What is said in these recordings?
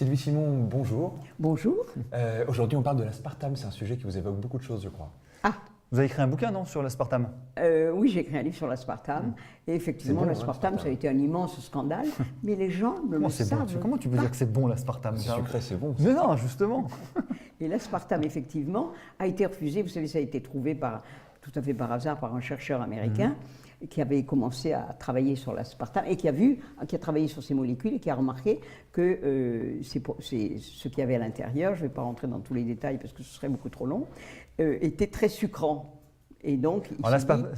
Sylvie Simon, bonjour. Bonjour. Aujourd'hui, on parle de l'aspartame. C'est un sujet qui vous évoque beaucoup de choses, je crois. Ah, Vous avez écrit un bouquin, non, sur l'aspartame? oui, j'ai écrit un livre sur l'aspartame. Et effectivement, C'est bon, l'aspartame, ça a été un immense scandale. Mais les gens ne Comment le c'est bon? savent Comment tu peux pas. dire que c'est bon l'aspartame? C'est sucré, c'est bon. Mais non, justement. Et l'aspartame, effectivement, a été refusé. Vous savez, ça a été trouvé tout à fait par hasard par un chercheur américain qui avait commencé à travailler sur l'aspartame et qui a travaillé sur ces molécules et qui a remarqué que c'est ce qu'il y avait à l'intérieur, je ne vais pas rentrer dans tous les détails parce que ce serait beaucoup trop long, était très sucrant. Et donc,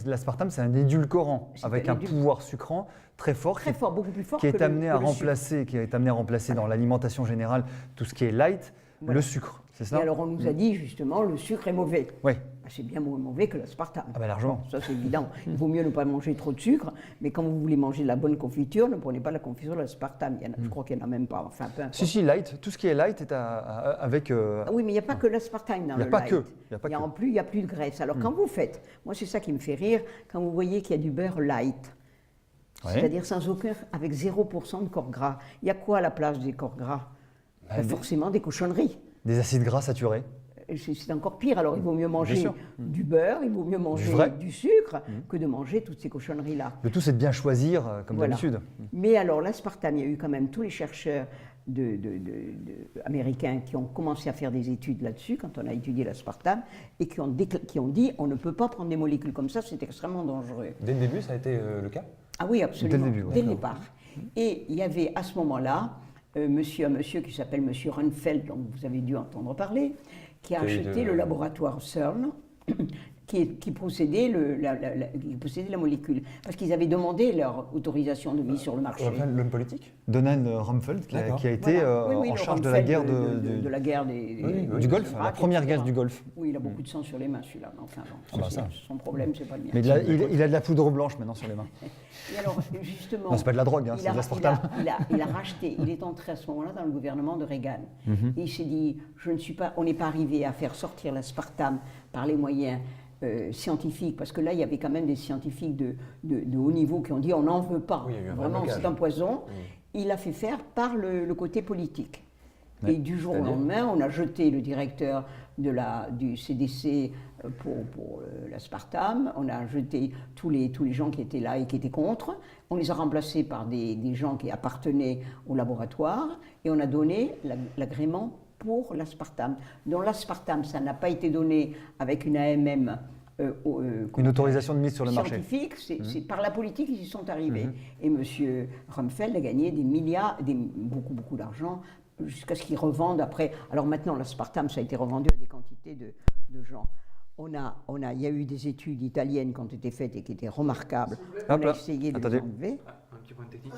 l'aspartame, c'est un édulcorant avec un pouvoir sucrant très fort, beaucoup plus fort qui est amené à sucre. remplacer dans l'alimentation générale tout ce qui est light, Voilà. le sucre. C'est ça? Et alors on nous a dit justement le sucre est mauvais. Oui. C'est bien moins mauvais que l'aspartame. Ah ben largement. Bon, ça c'est évident. Il vaut mieux ne pas manger trop de sucre, mais quand vous voulez manger de la bonne confiture, ne prenez pas la confiture de l'aspartame. Je crois qu'il n'y en a même pas. Enfin, peu importe. Si, light. Tout ce qui est light est avec. Ah oui, mais il n'y a pas que l'aspartame dans le light. En plus, il n'y a plus de graisse. Alors quand vous faites, moi c'est ça qui me fait rire, quand vous voyez qu'il y a du beurre light, c'est-à-dire sans aucun, avec 0% de corps gras, il y a quoi à la place des corps gras? Forcément des cochonneries. Des acides gras saturés. C'est encore pire, alors il vaut mieux manger du beurre, il vaut mieux manger du sucre que de manger toutes ces cochonneries-là. Le tout, c'est de bien choisir, comme d'habitude. Mais alors l'aspartame, il y a eu quand même tous les chercheurs américains qui ont commencé à faire des études là-dessus, quand on a étudié l'aspartame, et qui ont dit on ne peut pas prendre des molécules comme ça, c'est extrêmement dangereux. Dès le début, ça a été le cas? Ah oui, absolument, dès le départ. Et il y avait à ce moment-là un monsieur qui s'appelle monsieur Runfeld, dont vous avez dû entendre parler, qui a acheté le laboratoire CERN, qui possédait la molécule. Parce qu'ils avaient demandé leur autorisation de mise sur le marché. L'homme politique? Donald Rumsfeld, qui a été en charge de la guerre du Golfe, la première guerre du Golfe. Oui, il a beaucoup de sang sur les mains, celui-là. Enfin, bon, son problème, c'est pas le mien. Mais il a de la poudre blanche maintenant sur les mains. Et alors, justement... Non, c'est pas de la drogue, c'est de l'aspartame. Il a racheté, il est entré à ce moment-là dans le gouvernement de Reagan. Et il s'est dit, on n'est pas arrivé à faire sortir l'aspartame par les moyens scientifiques, parce que là, il y avait quand même des scientifiques de haut niveau qui ont dit, on n'en veut pas. Oui, vraiment, c'est un poison. Il a fait faire par le côté politique. Et du jour au lendemain, on a jeté le directeur du CDC pour l'aspartame, on a jeté tous les gens qui étaient là et qui étaient contre, on les a remplacés par des gens qui appartenaient au laboratoire, et on a donné l'agrément pour l'aspartame. Dans l'aspartame, ça n'a pas été donné avec une AMM, une autorisation de mise sur le marché. Scientifique, c'est par la politique qu'ils y sont arrivés. Et M. Rumfeld a gagné des milliards, beaucoup d'argent, jusqu'à ce qu'ils revendent après. Alors maintenant, l'aspartame, ça a été revendu à des quantités de gens. Il y a eu des études italiennes qui ont été faites et qui étaient remarquables. On a essayé de les enlever. Un petit point technique.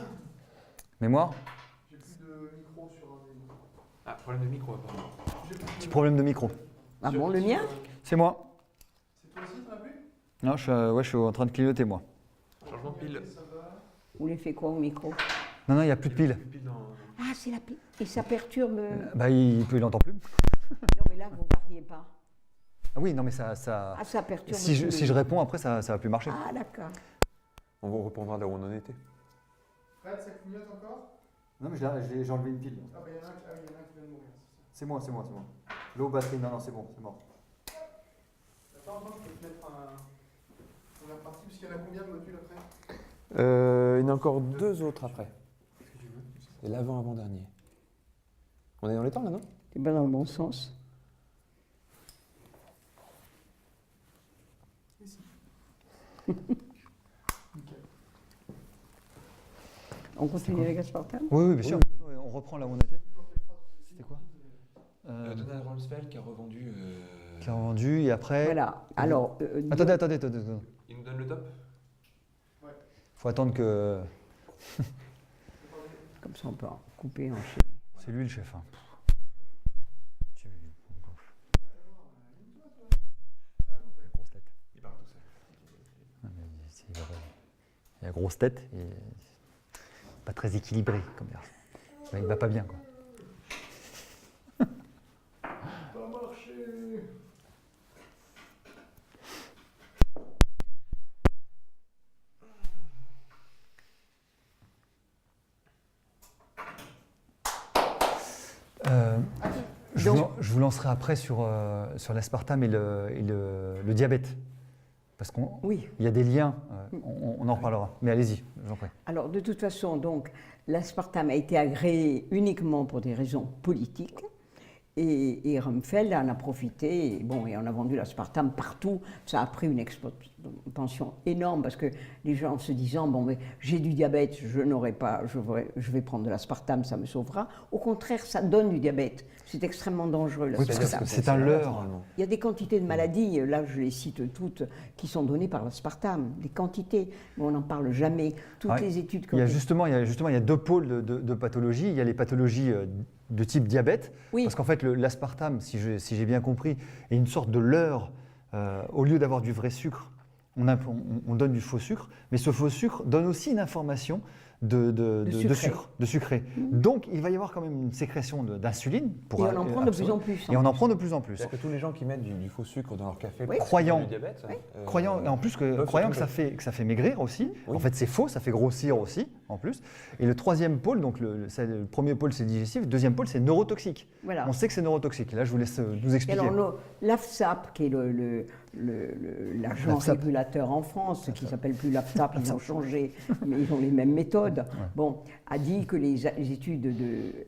Mémoire? J'ai plus de micro sur un des... Ah, problème de micro, apparemment. Petit problème de micro. Ah bon, le mien? C'est moi. C'est toi aussi, t'en as plus? Non, je suis en train de clignoter, moi. Changement de pile. Vous voulez fait quoi au micro? Non, il n'y a plus de pile. Ah, c'est la pile. Et ça perturbe... Il n'entend plus. Non, mais là, vous ne parliez pas. Ah oui, non, mais ça... Ah, ça perturbe... Si je réponds, après, ça ne va plus marcher. Ah, d'accord. On vous répondra là où on en était. Fred, ça clignote encore? Non, mais j'ai enlevé une pile. Ah, bah il y en a un qui vient de mourir, c'est ça. C'est moi. L'eau, batterie, non, c'est bon, c'est mort. Attends, moi je peux te mettre on est reparti, parce qu'il y en a combien de modules après? Il y en a encore 2 autres après. C'est l'avant-avant-dernier. On est dans les temps là, non? C'est pas dans le bon sens. Ici. On continue avec l'aspartame? Oui, bien sûr. Oui, on reprend là où on était. C'était quoi? Donald Rumsfeld qui a revendu... Qui a revendu, et après... Voilà. Alors... Attendez. Il nous donne le top? Ouais. Faut attendre que... Comme ça, on peut en couper, enchaîner. C'est lui le chef. Hein. Grosse tête. Il parle tout seul. Il a grosse tête et pas très équilibré comme garçon. Il va pas bien, quoi. Pas marché. Je vous lancerai après sur l'aspartame et le diabète. Parce qu'il y a des liens, on en reparlera. Mais allez-y, j'en prie. Alors, de toute façon, donc, l'aspartame a été agréé uniquement pour des raisons politiques. Et Rumfeld en a profité, et on a vendu l'aspartame partout. Ça a pris une expansion énorme parce que les gens se disant, mais j'ai du diabète, je vais prendre de l'aspartame, ça me sauvera. Au contraire, ça donne du diabète. C'est extrêmement dangereux, l'aspartame. Oui, c'est un leurre. Il y a des quantités de maladies, là je les cite toutes, qui sont données par l'aspartame. Des quantités, mais on n'en parle jamais. Toutes les études... Il y a deux pôles de pathologies. Il y a les pathologies de type diabète, parce qu'en fait l'aspartame, si j'ai bien compris, est une sorte de leurre. Au lieu d'avoir du vrai sucre, on donne du faux sucre, mais ce faux sucre donne aussi une information de sucre, de sucré. Donc il va y avoir quand même une sécrétion d'insuline. Et on en prend de plus en plus. Et on en prend de plus en plus. C'est-à-dire que tous les gens qui mettent du faux sucre dans leur café, croyant du diabète, croyant que ça fait maigrir aussi. En fait c'est faux, ça fait grossir aussi en plus. Et le troisième pôle, donc le premier pôle c'est digestif, le deuxième pôle c'est neurotoxique. Voilà. On sait que c'est neurotoxique. Là je vous laisse nous expliquer. Et alors l'AFSAP, qui est l'agence régulateur en France, qui ne s'appelle plus l'AFSAP, ils ont changé, mais ils ont les mêmes méthodes, a dit que les études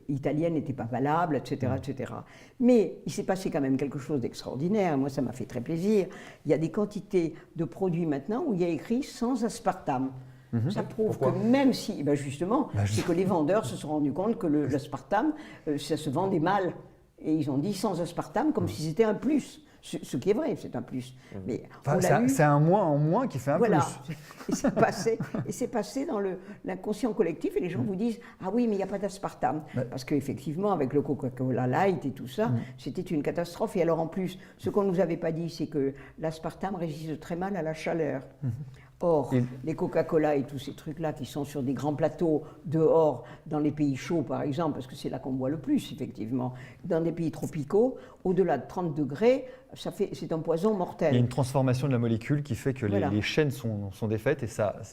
italiennes n'étaient pas valables, etc., etc. Mais il s'est passé quand même quelque chose d'extraordinaire, moi ça m'a fait très plaisir. Il y a des quantités de produits maintenant où il y a écrit sans aspartame. Ça prouve que même si, justement, c'est que les vendeurs se sont rendus compte que l'aspartame, ça se vendait mal. Et ils ont dit sans aspartame comme si c'était un plus. Ce qui est vrai, c'est un plus. Mais c'est un moins en moins qui fait un plus. Et c'est passé dans l'inconscient collectif et les gens vous disent « Ah oui, mais il n'y a pas d'aspartame ». Parce qu'effectivement, avec le Coca-Cola Light et tout ça, c'était une catastrophe. Et alors en plus, ce qu'on ne nous avait pas dit, c'est que l'aspartame résiste très mal à la chaleur. Or, les Coca-Cola et tous ces trucs-là qui sont sur des grands plateaux dehors, dans les pays chauds par exemple, parce que c'est là qu'on boit le plus effectivement, dans des pays tropicaux, au-delà de 30 degrés, c'est un poison mortel. Il y a une transformation de la molécule qui fait que les chaînes sont défaites et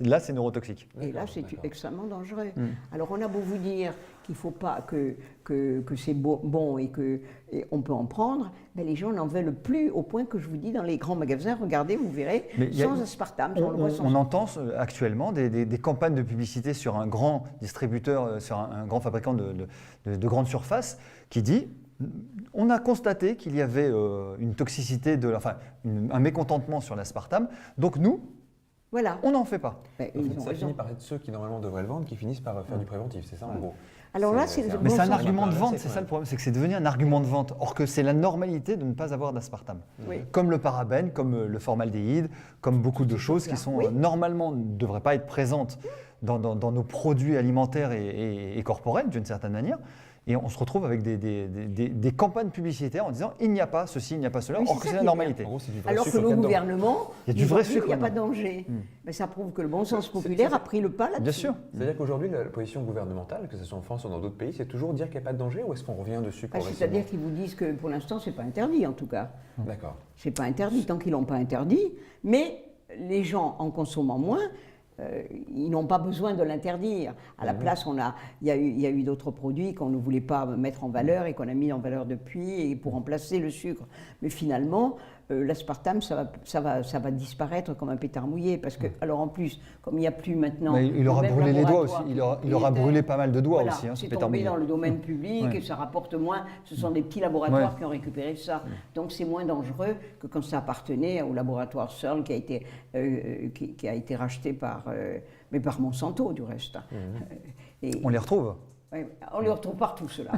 là c'est neurotoxique. Et là c'est extrêmement dangereux. Alors on a beau vous dire qu'il ne faut pas que c'est bon et qu'on peut en prendre, mais les gens n'en veulent plus au point que je vous dis dans les grands magasins, regardez, vous verrez, sans aspartame. On entend actuellement des campagnes de publicité sur un grand distributeur, sur un grand fabricant de grande surface qui dit on a constaté qu'il y avait une toxicité, un mécontentement sur l'aspartame, donc nous, on n'en fait pas. Ça finit par être ceux qui normalement devraient le vendre qui finissent par faire du préventif, c'est ça en gros. Alors là, mais c'est un argument de vente, c'est ça le problème, c'est que c'est devenu un argument de vente, or que c'est la normalité de ne pas avoir d'aspartame. Comme le parabène, comme le formaldéhyde, comme beaucoup de choses qui sont normalement ne devraient pas être présentes dans nos produits alimentaires et corporels d'une certaine manière. Et on se retrouve avec des campagnes publicitaires en disant il n'y a pas ceci, il n'y a pas cela, or que c'est la normalité. Alors que nos gouvernements, il n'y a pas de danger. Mais ça prouve que le bon sens populaire a pris le pas là-dessus. Bien sûr. C'est-à-dire qu'aujourd'hui, la position gouvernementale, que ce soit en France ou dans d'autres pays, c'est toujours dire qu'il n'y a pas de danger ou est-ce qu'on revient dessus progressivement ? C'est-à-dire qu'ils vous disent que pour l'instant, ce n'est pas interdit en tout cas. D'accord. Ce n'est pas interdit tant qu'ils ne l'ont pas interdit, mais les gens en consommant moins, ils n'ont pas besoin de l'interdire. À la place, il y a eu d'autres produits qu'on ne voulait pas mettre en valeur et qu'on a mis en valeur depuis et pour remplacer le sucre. Mais finalement, l'aspartame, ça va disparaître comme un pétard mouillé. Parce que, alors en plus, comme il n'y a plus maintenant... Mais il aura brûlé les doigts aussi. Il aura brûlé pas mal de doigts aussi, ce pétard mouillé. C'est tombé dans le domaine public et ça rapporte moins. Ce sont des petits laboratoires qui ont récupéré ça. Donc c'est moins dangereux que quand ça appartenait au laboratoire CERN qui a été racheté par Monsanto, du reste. On les retrouve. On les retrouve partout, ceux-là.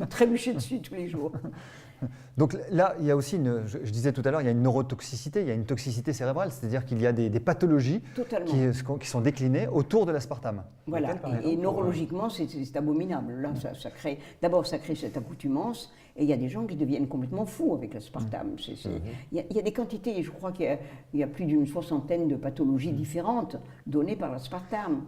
Trébucher dessus tous les jours. Donc là, il y a aussi, je disais tout à l'heure, il y a une neurotoxicité, il y a une toxicité cérébrale, c'est-à-dire qu'il y a des pathologies qui sont déclinées autour de l'aspartame. Voilà, et neurologiquement, c'est abominable. Là, d'abord, ça crée cette accoutumance, et il y a des gens qui deviennent complètement fous avec l'aspartame. Il y a des quantités, je crois qu'il y a plus d'une 60aine de pathologies différentes données par l'aspartame.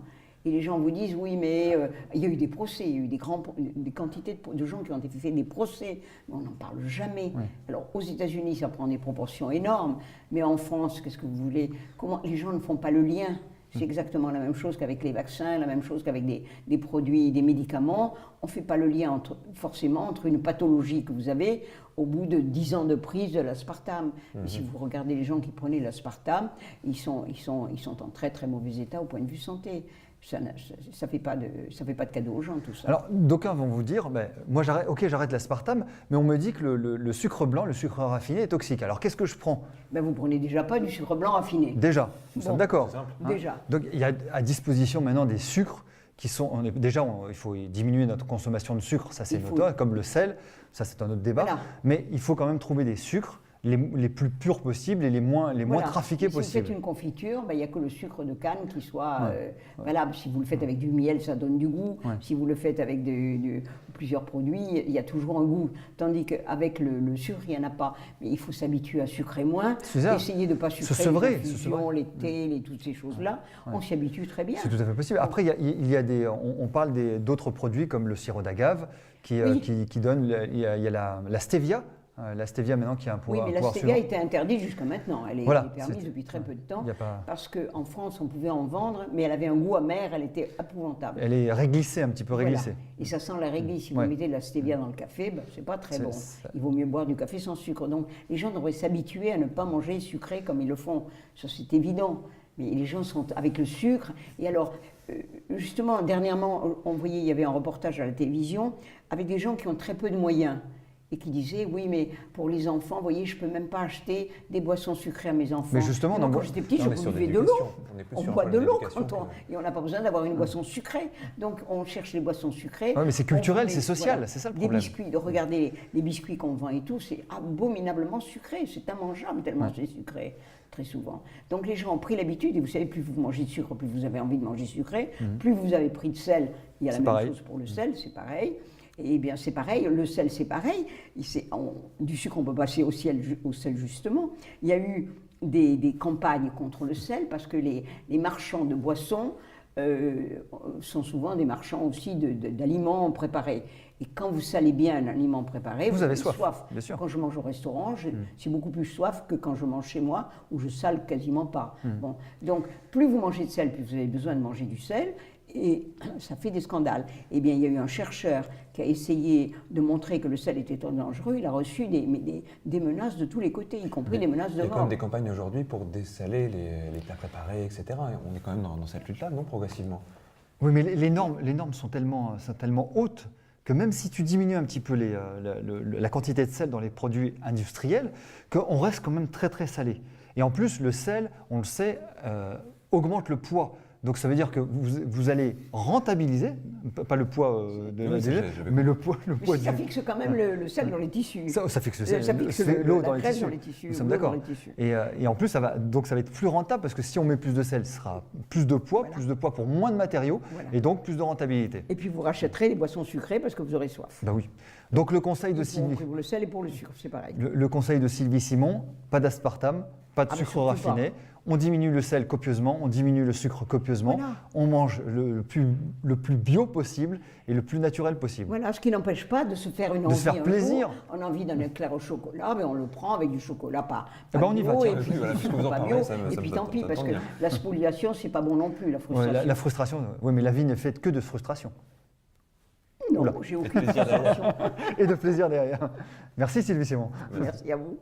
Et les gens vous disent, oui, mais il y a eu des procès, il y a eu des quantités de gens qui ont fait des procès, mais on n'en parle jamais. Alors, aux États-Unis, ça prend des proportions énormes, mais en France, qu'est-ce que vous voulez ? Comment les gens ne font pas le lien ? C'est exactement la même chose qu'avec les vaccins, la même chose qu'avec des produits, des médicaments. On ne fait pas le lien forcément entre une pathologie que vous avez au bout de 10 ans de prise de l'aspartame. Si vous regardez les gens qui prenaient l'aspartame, ils sont en très très mauvais état au point de vue santé. Ça ne fait pas de cadeau aux gens, tout ça. Alors, d'aucuns vont vous dire, moi j'arrête l'aspartame, mais on me dit que le sucre blanc, le sucre raffiné est toxique. Alors qu'est-ce que je prends? Vous prenez déjà pas du sucre blanc raffiné. Déjà, nous sommes d'accord. Déjà. Donc il y a à disposition maintenant des sucres qui sont... il faut diminuer notre consommation de sucre, ça c'est notoire, comme le sel, ça c'est un autre débat. Voilà. Mais il faut quand même trouver des sucres les plus purs possibles et les moins trafiqués possibles. Si vous faites une confiture, il n'y a que le sucre de canne qui soit valable. Si vous le faites avec du miel, ça donne du goût. Ouais. Si vous le faites avec plusieurs produits, il y a toujours un goût. Tandis qu'avec le sucre, il n'y en a pas. Mais il faut s'habituer à sucrer moins, essayer de ne pas sucrer les infusions, les thés, toutes ces choses-là. Ouais. On s'y habitue très bien. C'est tout à fait possible. Après, on parle d'autres produits comme le sirop d'agave qui donne, il y a la stevia. La stevia maintenant qui a un pouvoir. Oui, mais la stevia était interdite jusqu'à maintenant. Elle est permise depuis très peu de temps. Parce qu'en France, on pouvait en vendre, mais elle avait un goût amer, elle était épouvantable. Elle est réglissée, un petit peu réglissée. Voilà. Et ça sent la réglisse. Si vous mettez de la stevia dans le café, c'est pas très bon. Il vaut mieux boire du café sans sucre. Donc les gens devraient s'habituer à ne pas manger sucré comme ils le font. Ça, c'est évident. Mais les gens sont avec le sucre. Et alors, justement, dernièrement, on voyait, il y avait un reportage à la télévision avec des gens qui ont très peu de moyens. Et qui disait, oui, mais pour les enfants, vous voyez, je ne peux même pas acheter des boissons sucrées à mes enfants. Mais justement, quand j'étais petit, je buvais de l'eau. On boit de l'eau et on n'a pas besoin d'avoir une boisson sucrée. Donc, on cherche les boissons sucrées. Oui, mais c'est culturel, c'est social, c'est ça le problème. Des biscuits, regardez les biscuits qu'on vend et tout, c'est abominablement sucré. C'est immangeable tellement c'est sucré, très souvent. Donc, les gens ont pris l'habitude, et vous savez, plus vous mangez de sucre, plus vous avez envie de manger sucré. Plus vous avez pris de sel, il y a la même chose pour le sel, c'est pareil. Eh bien, c'est pareil, le sel, c'est pareil. Du sucre, on peut passer au sel, justement. Il y a eu des campagnes contre le sel parce que les marchands de boissons sont souvent des marchands aussi d'aliments préparés. Et quand vous salez bien un aliment préparé, vous avez soif. Bien sûr. Quand je mange au restaurant, j'ai beaucoup plus soif que quand je mange chez moi, où je sale quasiment pas. Bon. Donc, plus vous mangez de sel, plus vous avez besoin de manger du sel. Et ça fait des scandales. Eh bien, il y a eu un chercheur qui a essayé de montrer que le sel était dangereux. Il a reçu des menaces de tous les côtés, y compris des menaces de mort. Il y a quand même des campagnes aujourd'hui pour dessaler les plats préparés, etc. On est quand même dans cette lutte-là, non, progressivement? Oui, mais les normes sont tellement hautes que même si tu diminues un petit peu la quantité de sel dans les produits industriels, qu'on reste quand même très très salé. Et en plus, le sel, on le sait, augmente le poids. Donc ça veut dire que vous allez rentabiliser, pas le poids de la DG, mais le poids ça fixe quand même le sel dans les tissus. Ça fixe le sel, l'eau dans les tissus. Nous sommes d'accord. Et en plus, ça va être plus rentable parce que si on met plus de sel, ce sera plus de poids pour moins de matériaux et donc plus de rentabilité. Et puis vous rachèterez les boissons sucrées parce que vous aurez soif. Ben oui. Donc le conseil de Sylvie. Pour le sel et pour le sucre, c'est pareil. Le conseil de Sylvie Simon, pas d'aspartame, pas de sucre raffiné. On diminue le sel copieusement, on diminue le sucre copieusement, on mange le plus bio possible et le plus naturel possible. Voilà, ce qui n'empêche pas de se faire une envie. De se faire plaisir. On a envie d'un éclair au chocolat, mais on le prend avec du chocolat pas on y va, bio, et puis tant pis, parce que la spoliation, c'est pas bon non plus, la frustration. La frustration, oui, mais la vie n'est faite que de frustration. Non, j'ai aucune frustration. Et de plaisir derrière. Merci Sylvie Simon. Merci à vous.